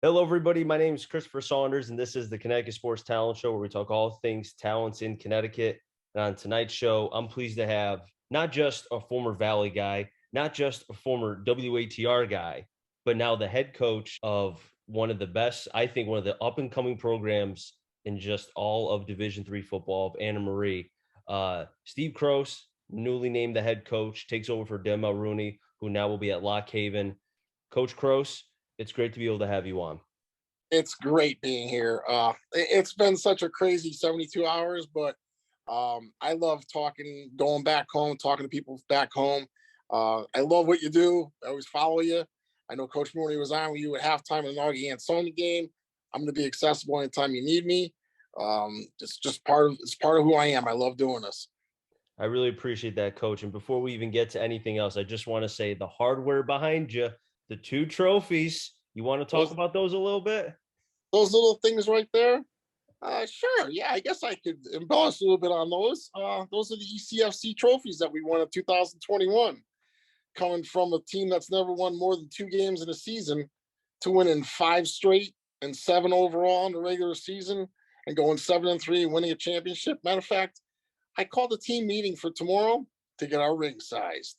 Hello, everybody. My name is Christopher Saunders, and this is the Connecticut Sports Talent Show, where we talk all things talents in Connecticut. And on tonight's show, I'm pleased to have not just a former Valley guy, not just a former WATR guy, but now the head coach of one of the best, I think, one of the up-and-coming programs in just all of Division III football of Anna Marie. Steve Croce, newly named the head coach, takes over for Dan Mulrooney, who now will be at Lock Haven. Coach Croce, it's great to be able to have you on. It's great being here. It's been such a crazy 72 hours, but I love going back home, talking to people back home. I love what you do. I always follow you. I know Coach Mulrooney was on with you at halftime in the Narragansett game. I'm going to be accessible anytime you need me. It's part of who I am. I love doing this. I really appreciate that, Coach. And before we even get to anything else, I just want to say the hardware behind you, the 2 trophies. You want to talk about those a little bit? Those little things right there? Sure. Yeah, I guess I could embellish a little bit on those. Those are the ECFC trophies that we won in 2021, coming from a team that's never won more than 2 games in a season to winning 5 straight and 7 overall in the regular season and going 7-3 and winning a championship. Matter of fact, I called a team meeting for tomorrow to get our ring sized.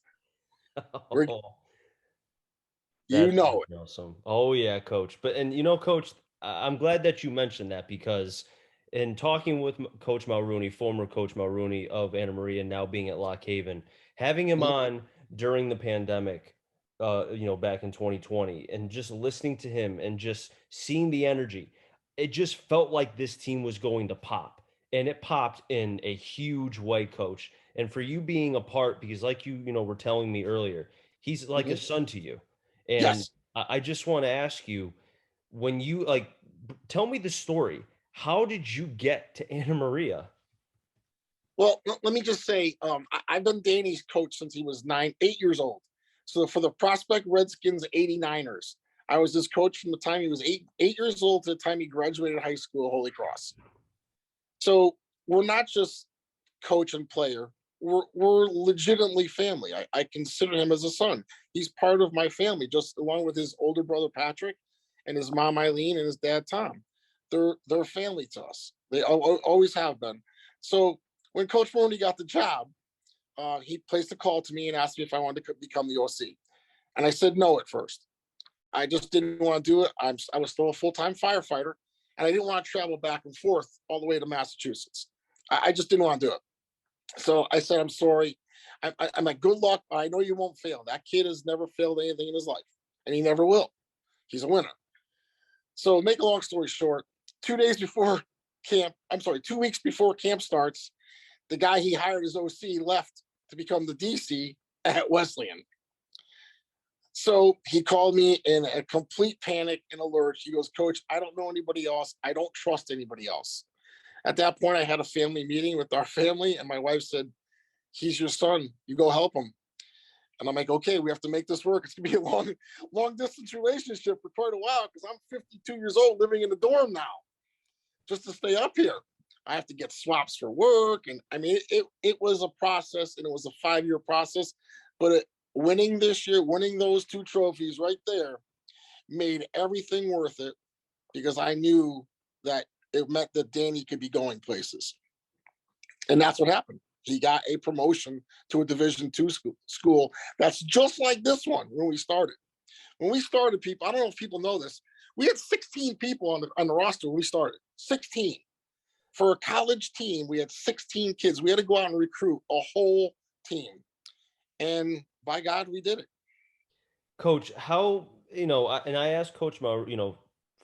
You know it. Awesome. Oh, yeah, Coach. Coach, I'm glad that you mentioned that, because in talking with Coach Mulrooney, former Coach Mulrooney of Anna Maria, now being at Lock Haven, having him on during the pandemic, back in 2020, and just listening to him and just seeing the energy, it just felt like this team was going to pop. And it popped in a huge way, Coach. And for you being a part, because like you were telling me earlier, he's like a son to you. And Yes. I just want to ask you, when you tell me the story. How did you get to Anna Maria? Well, let me just say, I've been Danny's coach since he was 8 years old. So for the Prospect Redskins 89ers, I was his coach from the time he was eight years old to the time he graduated high school at Holy Cross. So we're not just coach and player. We're legitimately family. I consider him as a son. He's part of my family, just along with his older brother Patrick and his mom Eileen and his dad Tom. They're family to us. They always have been. So when Coach Mulrooney got the job, he placed a call to me and asked me if I wanted to become the OC. And I said no at first. I just didn't want to do it. I was still a full-time firefighter, and I didn't want to travel back and forth all the way to Massachusetts. I just didn't want to do it. So I said, I'm sorry. I'm like, good luck. I know you won't fail. That kid has never failed anything in his life, and he never will. He's a winner. So make a long story short, 2 weeks before camp starts, the guy he hired as OC left to become the DC at Wesleyan. So he called me in a complete panic and alert. He goes, Coach, I don't know anybody else. I don't trust anybody else. At that point, I had a family meeting with our family, and my wife said, he's your son. You go help him. And I'm like, okay, we have to make this work. It's going to be a long distance relationship for quite a while, because I'm 52 years old living in the dorm now just to stay up here. I have to get swaps for work. And I mean, it was a process, and it was a 5-year process. But winning this year, winning those 2 trophies right there made everything worth it, because I knew that it meant that Danny could be going places. And that's what happened. He got a promotion to a Division II school that's just like this one when we started. When we started, people, I don't know if people know this, we had 16 people on the roster when we started. 16. For a college team, we had 16 kids. We had to go out and recruit a whole team. And by God, we did it. Coach, how, and I asked Coach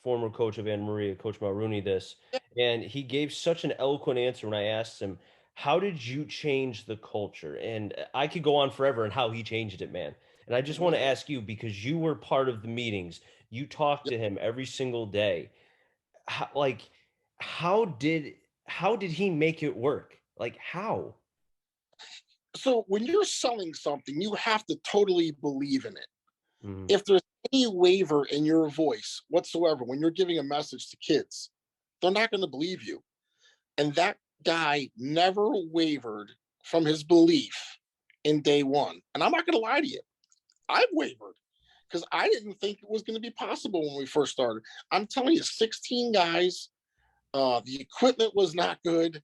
former coach of Anna Maria, Coach Mulrooney, this, and he gave such an eloquent answer when I asked him, how did you change the culture? And I could go on forever on how he changed it, man. And I just want to ask you, because you were part of the meetings, you talked to him every single day. How did he make it work? Like, how? So when you're selling something, you have to totally believe in it. Mm-hmm. If there's any waver in your voice whatsoever when you're giving a message to kids, they're not going to believe you. And that guy never wavered from his belief in day one. And I'm not going to lie to you. I've wavered because I didn't think it was going to be possible when we first started. I'm telling you, 16 guys. The equipment was not good.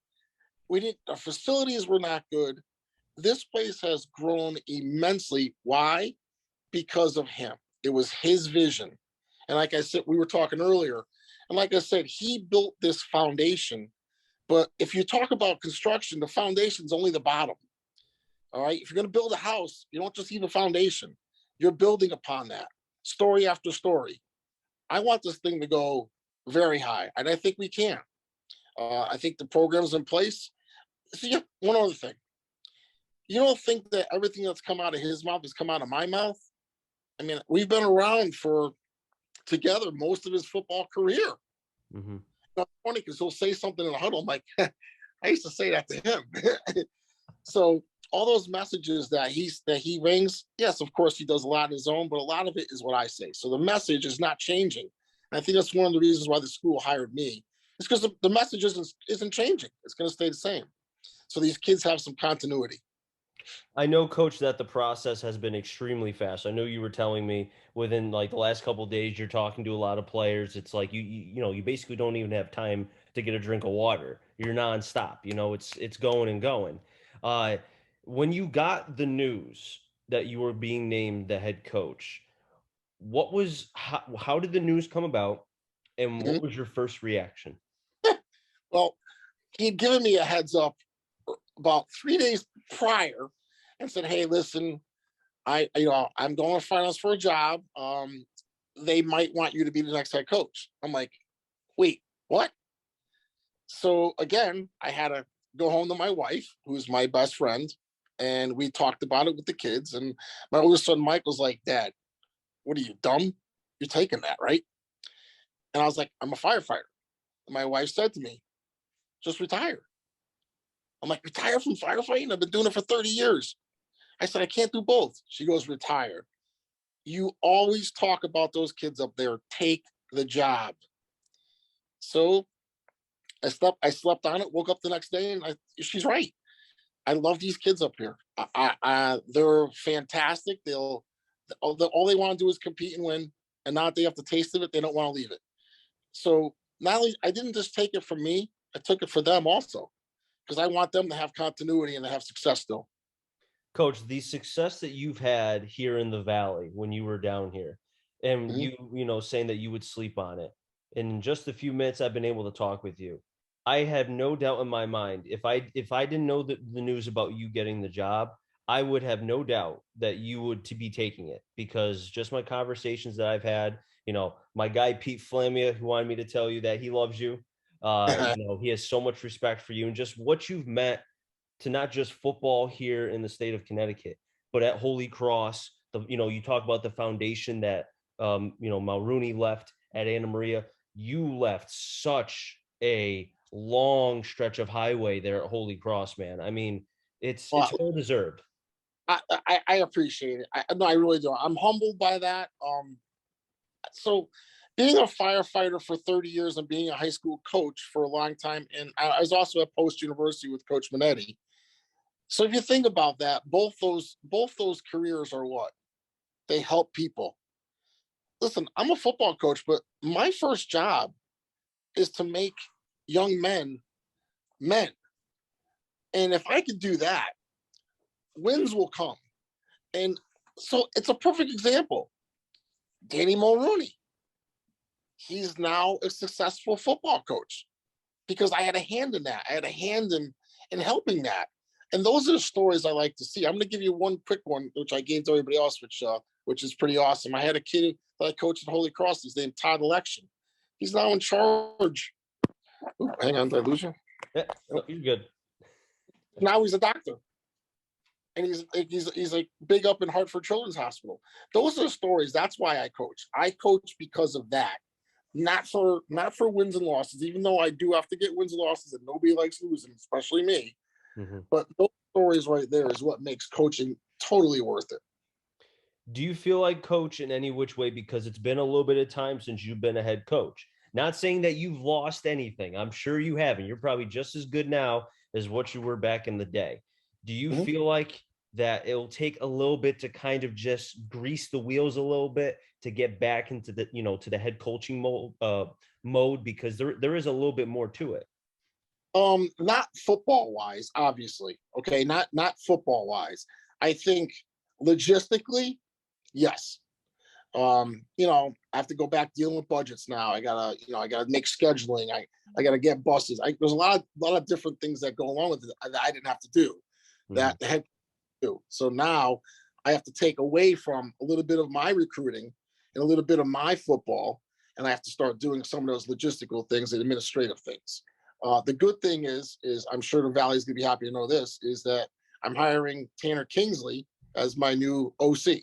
Our facilities were not good. This place has grown immensely. Why? Because of him. It was his vision. And like I said, we were talking earlier, and like I said, he built this foundation. But if you talk about construction, the foundation's only the bottom. All right. If you're going to build a house, you don't just leave a foundation. You're building upon that, story after story. I want this thing to go very high, and I think we can. I think the program's in place. See, one other thing. You don't think that everything that's come out of his mouth has come out of my mouth? I mean, we've been around together most of his football career. Mm-hmm. It's funny because he'll say something in the huddle. I'm like, I used to say that to him. So all those messages that he rings, yes, of course he does a lot on his own, but a lot of it is what I say. So the message is not changing. And I think that's one of the reasons why the school hired me. It's because the message isn't changing. It's going to stay the same. So these kids have some continuity. I know, Coach, that the process has been extremely fast. I know you were telling me within like the last couple of days, you're talking to a lot of players. It's like you basically don't even have time to get a drink of water. You're nonstop. It's going and going. Uh, when you got the news that you were being named the head coach, how did the news come about, and Mhm. what was your first reaction? Well, he'd given me a heads up about 3 days prior and said, "Hey, listen, I'm going to finals for a job. They might want you to be the next head coach." I'm like, "Wait, what?" So again, I had to go home to my wife, who's my best friend, and we talked about it with the kids. And my oldest son Mike was like, "Dad, what are you, dumb? You're taking that, right?" And I was like, "I'm a firefighter." And my wife said to me, "Just retire." I'm like, "Retire from firefighting? I've been doing it for 30 years." I said, "I can't do both." She goes, "Retire. You always talk about those kids up there. Take the job." So I slept on it, woke up the next day, and she's right. I love these kids up here. They're fantastic. All they want to do is compete and win, and now that they have the taste of it, they don't want to leave it. So not only I didn't just take it for me, I took it for them also, because I want them to have continuity and to have success still. Coach, the success that you've had here in the Valley when you were down here, and Mhm. saying that you would sleep on it. In just a few minutes, I've been able to talk with you. I have no doubt in my mind, if I didn't know the news about you getting the job, I would have no doubt that you would to be taking it, because just my conversations that I've had, my guy Pete Flamia, who wanted me to tell you that he loves you. He has so much respect for you, and just what you've meant to not just football here in the state of Connecticut, but at Holy Cross. You talk about the foundation that Mulrooney left at Anna Maria. You left such a long stretch of highway there at Holy Cross, man. I mean, it's Well, well deserved. I appreciate it. No, I really do. I'm humbled by that. So being a firefighter for 30 years and being a high school coach for a long time, and I was also at Post University with Coach Minetti. So if you think about that, both those careers are what? They help people. Listen, I'm a football coach, but my first job is to make young men men. And if I could do that, wins will come. And so it's a perfect example. Danny Mulrooney, he's now a successful football coach because I had a hand in that. I had a hand in helping that. And those are the stories I like to see. I'm going to give you one quick one, which I gave to everybody else, which is pretty awesome. I had a kid that I coached at Holy Cross. His name Todd Election. He's now in charge. Ooh, hang on, did I lose you? Yeah, no, you're good. Now he's a doctor, and he's like big up in Hartford Children's Hospital. Those are the stories. That's why I coach. I coach because of that, not for wins and losses. Even though I do have to get wins and losses, and nobody likes losing, especially me. Mm-hmm. But those stories right there is what makes coaching totally worth it. Do you feel like, Coach, in any which way, because it's been a little bit of time since you've been a head coach? Not saying that you've lost anything. I'm sure you haven't. You're probably just as good now as what you were back in the day. Do you Mhm. feel like that it'll take a little bit to kind of just grease the wheels a little bit to get back into the, to the head coaching mode, because there is a little bit more to it. Not football wise, obviously. Okay, not football wise. I think logistically, yes. I have to go back dealing with budgets now. I gotta make scheduling. I gotta get buses. There's a lot of different things that go along with it that I didn't have to do, that the head do. So now I have to take away from a little bit of my recruiting and a little bit of my football, and I have to start doing some of those logistical things and administrative things. The good thing is I'm sure the Valley's gonna be happy to know this, is that I'm hiring Tanner Kingsley as my new OC.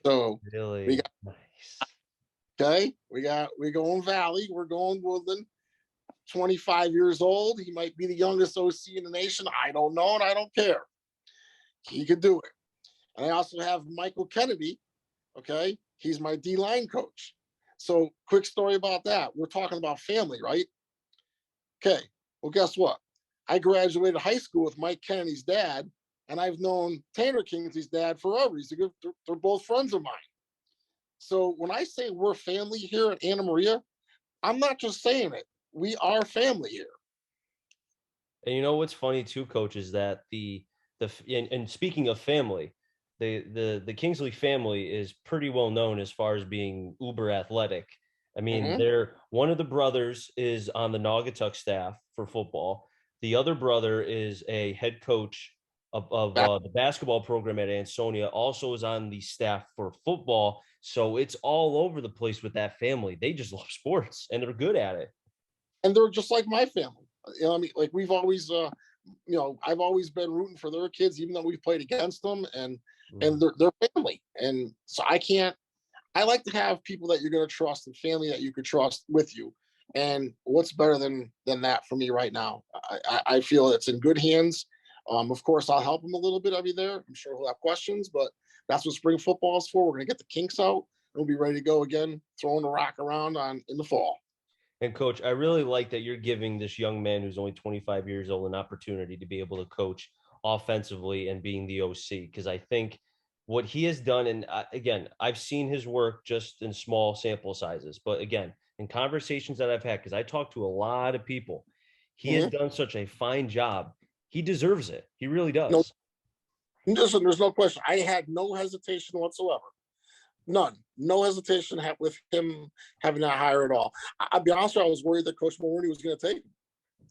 So Really we got, nice. we're going Valley, we're going Woodland. 25 years old. He might be the youngest OC in the nation. I don't know, and I don't care. He could do it. And I also have Michael Kennedy. Okay, he's my D-line coach. So quick story about that. We're talking about family, right? Okay, well, guess what? I graduated high school with Mike Kennedy's dad, and I've known Tanner Kingsley's dad forever. They're both friends of mine. So when I say we're family here at Anna Maria, I'm not just saying it. We are family here. And you know what's funny too, Coach, is that and speaking of family, the Kingsley family is pretty well known as far as being uber athletic. I mean, they're one of the brothers is on the Naugatuck staff for football. The other brother is a head coach of the basketball program at Ansonia, also is on the staff for football. So it's all over the place with that family. They just love sports and they're good at it. And they're just like my family. I mean, like we've always, I've always been rooting for their kids, even though we've played against them, and they're family. And so I like to have people that you're going to trust and family that you could trust with you. And what's better than that for me right now? I feel it's in good hands. Of course, I'll help him a little bit. I'll be there. I'm sure he'll have questions, but that's what spring football is for. We're going to get the kinks out, and we'll be ready to go again, throwing the rock around in the fall. And Coach, I really like that you're giving this young man who's only 25 years old an opportunity to be able to coach offensively and being the OC, because I think what he has done, and again, I've seen his work just in small sample sizes, but again, in conversations that I've had, because I talk to a lot of people, he has done such a fine job. He deserves it. He really does. Listen, there's no question. I had no hesitation whatsoever. None. No hesitation with him having that hire at all. I'll be honest with you, I was worried that Coach Mulrooney was going to take him,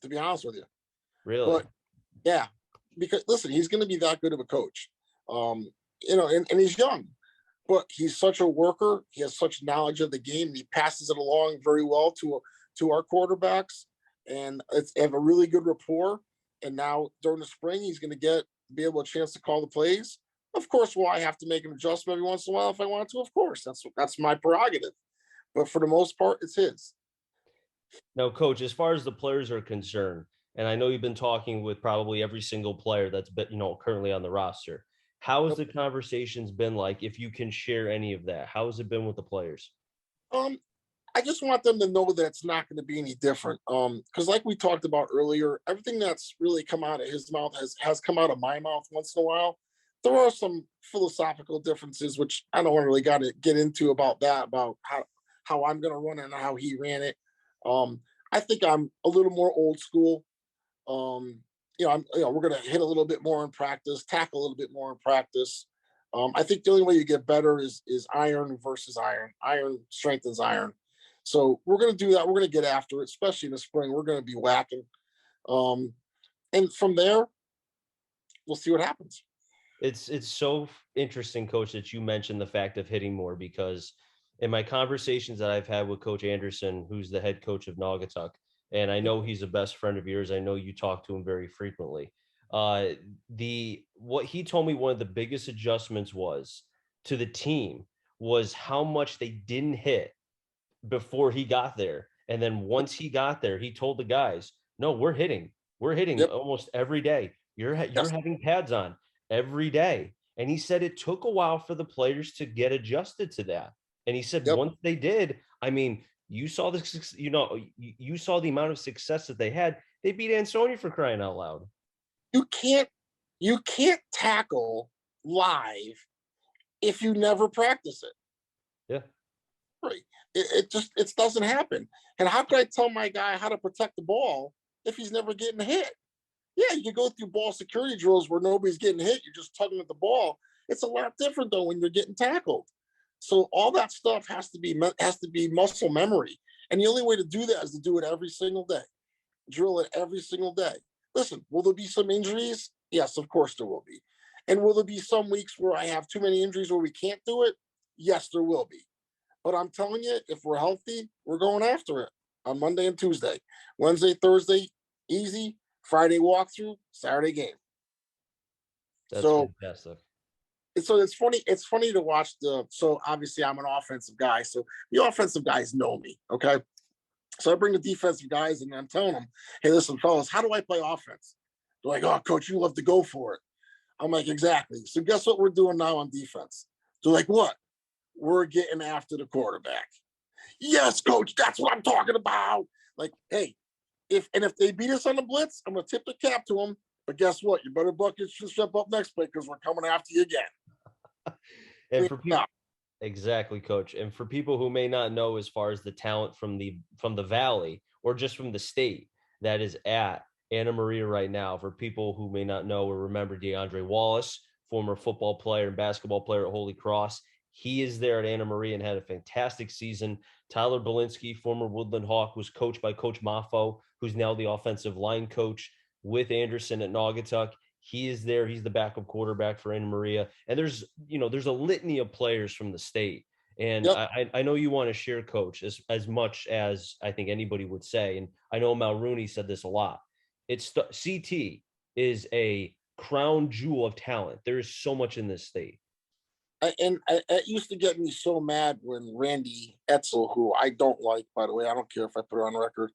to be honest with you. Really? But yeah, because listen, he's going to be that good of a coach. And he's young, but he's such a worker. He has such knowledge of the game. And he passes it along very well to our quarterbacks, and they have a really good rapport. And now during the spring, he's going to be able a chance to call the plays. Of course, will I have to make an adjustment every once in a while if I want to? Of course, that's my prerogative. But for the most part, it's his. Now, Coach, as far as the players are concerned, and I know you've been talking with probably every single player that's been, currently on the roster. How has the conversations been like? If you can share any of that, how has it been with the players? I just want them to know that it's not going to be any different. Because like we talked about earlier, everything that's really come out of his mouth has come out of my mouth once in a while. There are some philosophical differences, which I don't really got to get into about how I'm going to run it and how he ran it. I think I'm a little more old school. We're going to hit a little bit more in practice, tackle a little bit more in practice. I think the only way you get better is iron versus iron. Iron strengthens iron. So we're going to do that. We're going to get after it, especially in the spring. We're going to be whacking. And from there, we'll see what happens. It's so interesting, Coach, that you mentioned the fact of hitting more, because in my conversations that I've had with Coach Anderson, who's the head coach of Naugatuck, and I know he's a best friend of yours. I know you talk to him very frequently. What he told me, one of the biggest adjustments was to the team was how much they didn't hit before he got there. And then once he got there, he told the guys, no, we're hitting almost every day. You're having pads on every day. And he said it took a while for the players to get adjusted to that. And he said once they did, I mean, you saw you saw the amount of success that they had. They beat Ansonia, for crying out loud. You can't You can't tackle live if you never practice it. Yeah. Right. It doesn't happen. And how could I tell my guy how to protect the ball if he's never getting hit? Yeah, you can go through ball security drills where nobody's getting hit. You're just tugging at the ball. It's a lot different though when you're getting tackled. So all that stuff has to be muscle memory. And the only way to do that is to do it every single day. Drill it every single day. Listen, will there be some injuries? Yes, of course there will be. And will there be some weeks where I have too many injuries where we can't do it? Yes, there will be. But I'm telling you, if we're healthy, we're going after it on Monday and Tuesday. Wednesday, Thursday, easy. Friday walkthrough, Saturday game. That's So fantastic. it's funny. It's funny to watch so obviously I'm an offensive guy. So the offensive guys know me. Okay. So I bring the defensive guys and I'm telling them, hey, listen, fellas, how do I play offense? They're like, oh, coach, you love to go for it. I'm like, exactly. So guess what we're doing now on defense? They're like, what? We're getting after the quarterback. Yes, coach, that's what I'm talking about. Like, hey, if they beat us on the blitz, I'm gonna tip the cap to them. But guess what? You better buckets should step up next play because we're coming after you again. And for people, exactly, coach. And for people who may not know, as far as the talent from the Valley or just from the state that is at Anna Maria right now, for people who may not know or remember DeAndre Wallace, former football player and basketball player at Holy Cross, he is there at Anna Maria and had a fantastic season. Tyler Belinsky, former Woodland Hawk, was coached by Coach Maffo, who's now the offensive line coach with Anderson at Naugatuck. He is there. He's the backup quarterback for Anna Maria. And there's a litany of players from the state. And Yep. I know you want to share, coach, as much as I think anybody would say. And I know Mulrooney said this a lot. CT is a crown jewel of talent. There is so much in this state. It used to get me so mad when Randy Etzel, who I don't like, by the way, I don't care if I put it on record,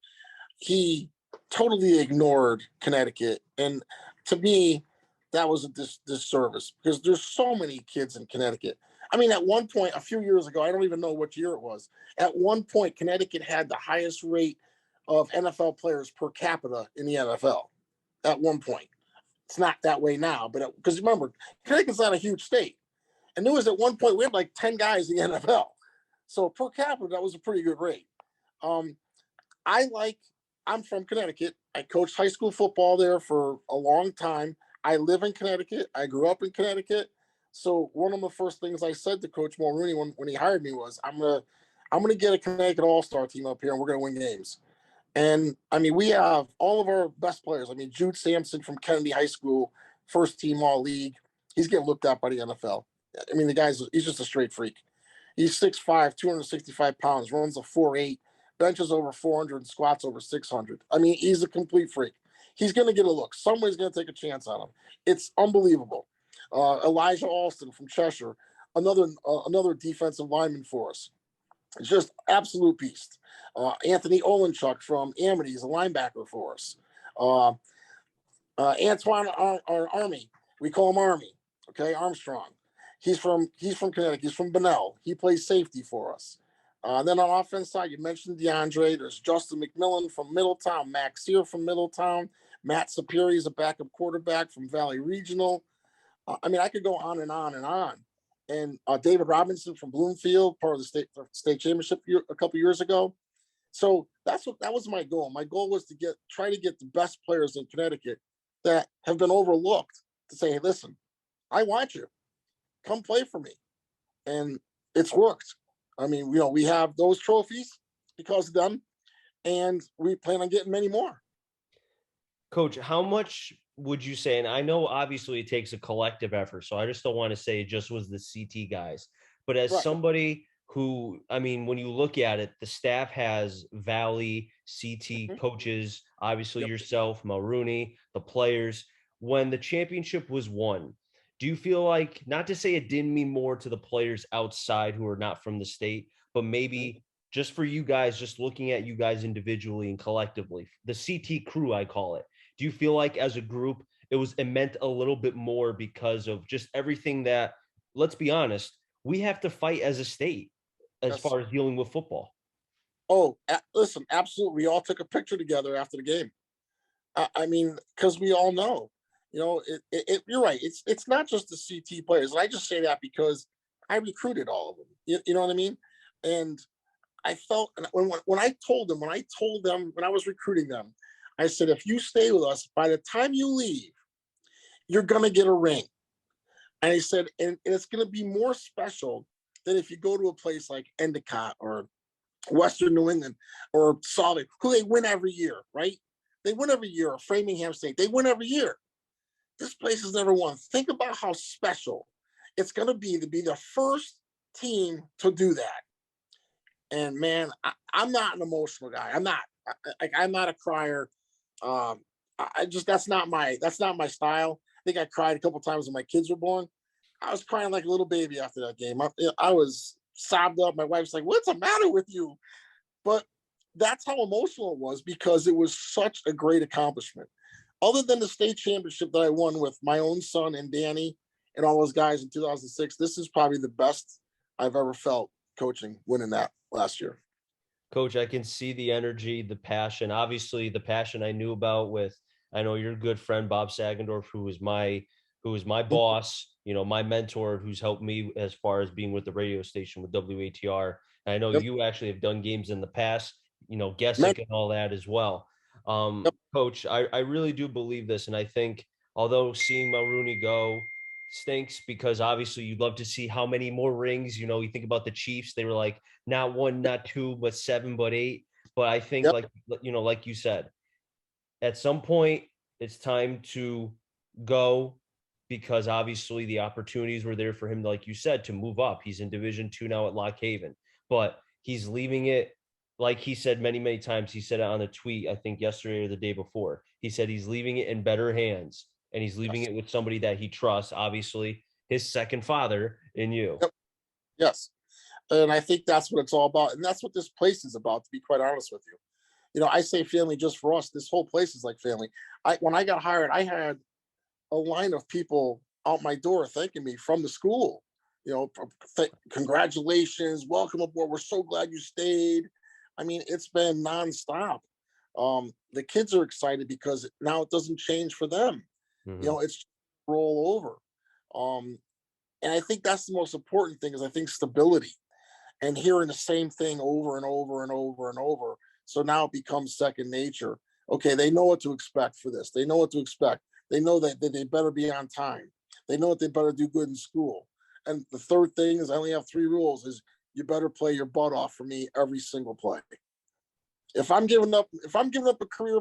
he totally ignored Connecticut. And to me, that was a disservice because there's so many kids in Connecticut. I mean, at one point, a few years ago, I don't even know what year it was. At one point, Connecticut had the highest rate of NFL players per capita in the NFL. At one point, it's not that way now, but because remember, Connecticut's not a huge state. And there was at one point we had like 10 guys in the NFL. So per capita, that was a pretty good rate. Um, I'm from Connecticut. I coached high school football there for a long time. I live in Connecticut. I grew up in Connecticut. So one of the first things I said to Coach Mulrooney when he hired me was, I'm gonna get a Connecticut All-Star team up here and we're gonna win games. And I mean, we have all of our best players. I mean, Jude Sampson from Kennedy High School, first team all league. He's getting looked at by the NFL. I mean, he's just a straight freak. He's 6'5", 265 pounds, runs a 4.8, benches over 400, and squats over 600. I mean, he's a complete freak. He's going to get a look. Somebody's going to take a chance on him. It's unbelievable. Elijah Alston from Cheshire, another defensive lineman for us. It's just absolute beast. Anthony Olenchuk from Amity is a linebacker for us. Antoine Army, we call him Army. Okay, Armstrong. He's from Connecticut. He's from Bunnell. He plays safety for us. Then on offense side, you mentioned DeAndre. There's Justin McMillan from Middletown. Max Sear from Middletown. Matt Sapiri is a backup quarterback from Valley Regional. I mean, I could go on and on and on. And David Robinson from Bloomfield, part of the state championship a couple years ago. So that was my goal. My goal was to try to get the best players in Connecticut that have been overlooked to say, hey, listen, I want you. Come play for me. And it's worked. I mean, we have those trophies because of them, and we plan on getting many more. Coach, how much would you say, and I know obviously it takes a collective effort, so I just don't want to say it just was the CT guys, but as somebody who, I mean, when you look at it, the staff has Valley, CT coaches, obviously yourself, Mulrooney, the players. When the championship was won, do you feel like, not to say it didn't mean more to the players outside who are not from the state, but maybe just for you guys, just looking at you guys individually and collectively, the CT crew, I call it, do you feel like as a group, it meant a little bit more because of just everything that, let's be honest, we have to fight as a state as far as dealing with football? Oh, listen, absolutely. We all took a picture together after the game. I mean, because we all know. You're right. It's not just the CT players. And I just say that because I recruited all of them. You know what I mean? And I felt when I told them, when I was recruiting them, I said, if you stay with us, by the time you leave, you're gonna get a ring. And I said, and it's gonna be more special than if you go to a place like Endicott or Western New England or Solid, who they win every year, right? They win every year, or Framingham State, they win every year. This place has never won. Think about how special it's going to be the first team to do that. And man, I'm not an emotional guy. I'm not. I'm not a crier. I just that's not my style. I think I cried a couple times when my kids were born. I was crying like a little baby after that game. I was sobbed up. My wife's like, "What's the matter with you?" But that's how emotional it was because it was such a great accomplishment. Other than the state championship that I won with my own son and Danny and all those guys in 2006, this is probably the best I've ever felt coaching, winning that last year. Coach, I can see the energy, the passion. Obviously, the passion I knew about with I know your good friend Bob Sagendorf, who was my boss, my mentor, who's helped me as far as being with the radio station with WATR. And I know Yep. you actually have done games in the past, Man, Gessick and all that as well. yep. Coach, I really do believe this, and I think although seeing Mulrooney go stinks because obviously you'd love to see how many more rings. You think about the Chiefs; they were like not one, not two, but seven, but eight. But I think, Yep. like you said, at some point it's time to go because obviously the opportunities were there for him, like you said, to move up. He's in Division II now at Lock Haven, but he's leaving it. Like he said many, many times, he said it on a tweet, I think yesterday or the day before. He said he's leaving it in better hands and he's leaving Yes. it with somebody that he trusts, obviously his second father in you. Yep. Yes. And I think that's what it's all about. And that's what this place is about, to be quite honest with you. I say family just for us. This whole place is like family. When I got hired, I had a line of people out my door thanking me from the school. Congratulations, welcome aboard. We're so glad you stayed. I mean, it's been nonstop. The kids are excited because now it doesn't change for them. Mm-hmm. It's roll over. And I think that's the most important thing is I think stability and hearing the same thing over and over and over and over. So now it becomes second nature. Okay, they know what to expect for this. They know what to expect. They know that they better be on time. They know that they better do good in school. And the third thing is I only have 3 rules is you better play your butt off for me every single play. If I'm giving up a career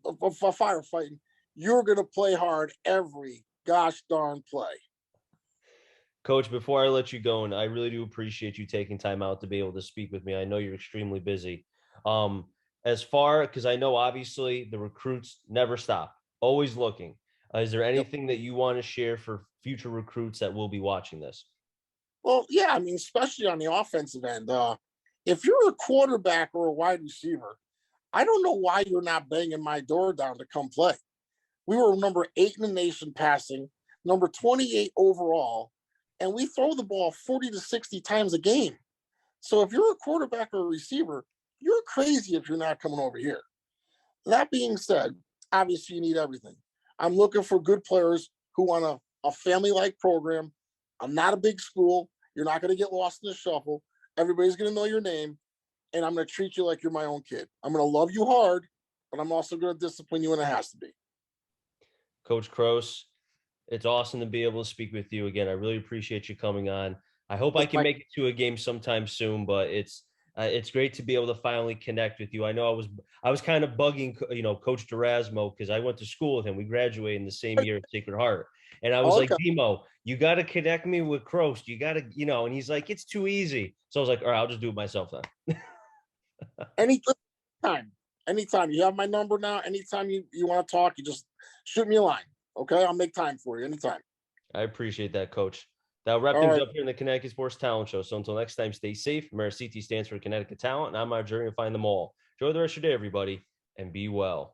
of firefighting, you're gonna play hard every gosh darn play. Coach, before I let you go, and I really do appreciate you taking time out to be able to speak with me. I know you're extremely busy. Um, because I know obviously the recruits never stop, always looking. Is there Yep. anything that you want to share for future recruits that will be watching this? Well, yeah, I mean, especially on the offensive end. If you're a quarterback or a wide receiver, I don't know why you're not banging my door down to come play. We were number 8 in the nation passing, number 28 overall, and we throw the ball 40 to 60 times a game. So if you're a quarterback or a receiver, you're crazy if you're not coming over here. That being said, obviously you need everything. I'm looking for good players who want a family-like program. I'm not a big school. You're not going to get lost in the shuffle. Everybody's going to know your name, and I'm going to treat you like you're my own kid. I'm going to love you hard, but I'm also going to discipline you when it has to be. Coach Croce, it's awesome to be able to speak with you again. I really appreciate you coming on. I hope I It's can my make it to a game sometime soon, but it's great to be able to finally connect with you. I know I was kind of bugging Coach Durasmo because I went to school with him. We graduated in the same year at Sacred Heart, and I was like, okay. Demo, you got to connect me with Croce. You got to and he's like, it's too easy. So I was like, all right, I'll just do it myself then. Anytime, anytime. You have my number now. Anytime you want to talk, you just shoot me a line. Okay, I'll make time for you anytime. I appreciate that, Coach. That'll wrap All things right. up here in the Connecticut Sports Talent Show. So until next time, stay safe. Remember, CT stands for Connecticut Talent, and I'm on our journey to find them all. Enjoy the rest of your day, everybody, and be well.